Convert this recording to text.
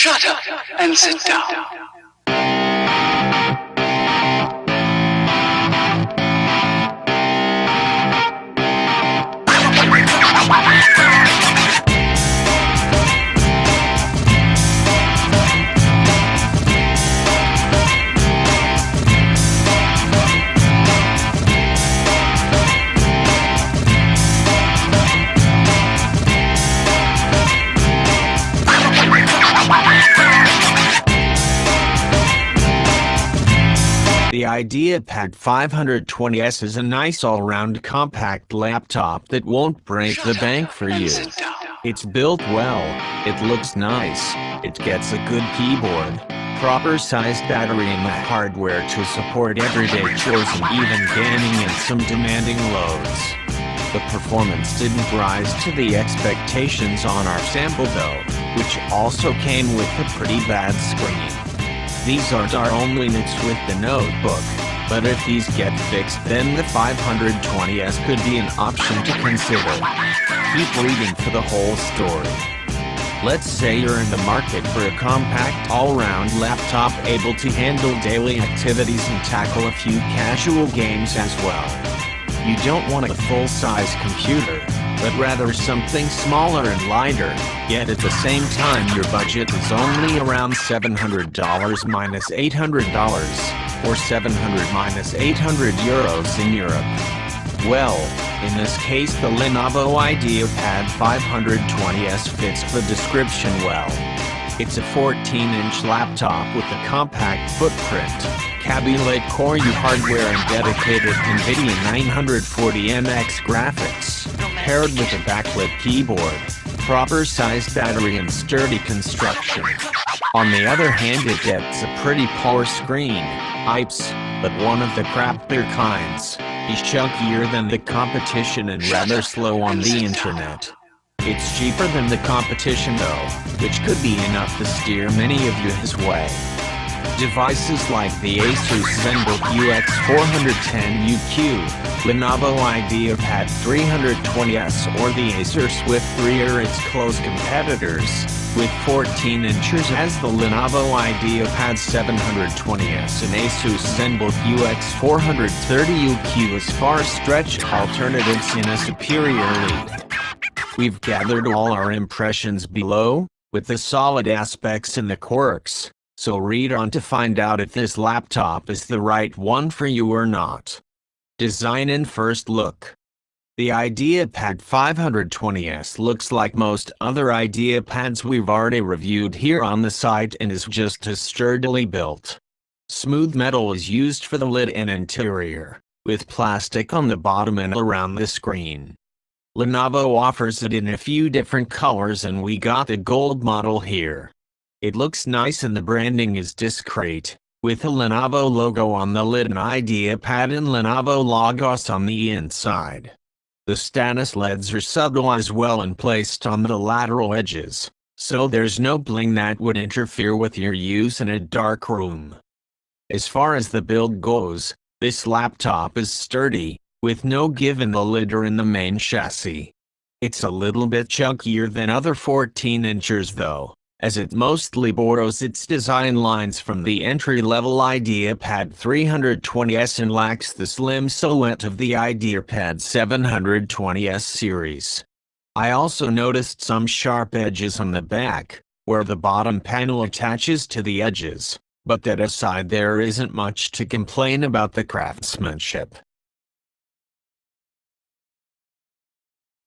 Shut up and sit down. The IdeaPad 520s is a nice all-round compact laptop that won't break the bank for you. It's built well, it looks nice, it gets a good keyboard, proper sized battery and the hardware to support everyday chores and even gaming and some demanding loads. The performance didn't rise to the expectations on our sample though, which also came with a pretty bad screen. These aren't our only nits with the notebook, but if these get fixed then the 520s could be an option to consider. Keep reading for the whole story. Let's say you're in the market for a compact all-round laptop able to handle daily activities and tackle a few casual games as well. You don't want a full-size computer, but rather something smaller and lighter, yet at the same time your budget is only around $700 minus $800, or 700 minus 800 euros in Europe. Well, in this case the Lenovo IdeaPad 520s fits the description well. It's a 14-inch laptop with a compact footprint, Kaby-Lake Core U hardware and dedicated NVIDIA 940MX graphics, paired with a backlit keyboard, proper sized battery and sturdy construction. On the other hand it gets a pretty poor screen, IPS, but one of the crappier kinds. Is chunkier than the competition and rather slow on the internet. It's cheaper than the competition though, which could be enough to steer many of you his way. Devices like the Asus ZenBook UX410UQ, Lenovo IdeaPad 320s or the Acer Swift 3 are its close competitors, with 14 inches as the Lenovo IdeaPad 720s and Asus ZenBook UX430UQ as far-stretched alternatives in a superior league. We've gathered all our impressions below, with the solid aspects and the quirks, so read on to find out if this laptop is the right one for you or not. Design and first look. The IdeaPad 520s looks like most other IdeaPads we've already reviewed here on the site and is just as sturdily built. Smooth metal is used for the lid and interior, with plastic on the bottom and around the screen. Lenovo offers it in a few different colors and we got the gold model here. It looks nice and the branding is discreet, with a Lenovo logo on the lid and IdeaPad and Lenovo logos on the inside. The status LEDs are subtle as well and placed on the lateral edges, so there's no bling that would interfere with your use in a dark room. As far as the build goes, this laptop is sturdy, with no give in the lid or in the main chassis. It's a little bit chunkier than other 14-inchers though, as it mostly borrows its design lines from the entry-level IdeaPad 320s and lacks the slim silhouette of the IdeaPad 720s series. I also noticed some sharp edges on the back, where the bottom panel attaches to the edges, but that aside there isn't much to complain about the craftsmanship.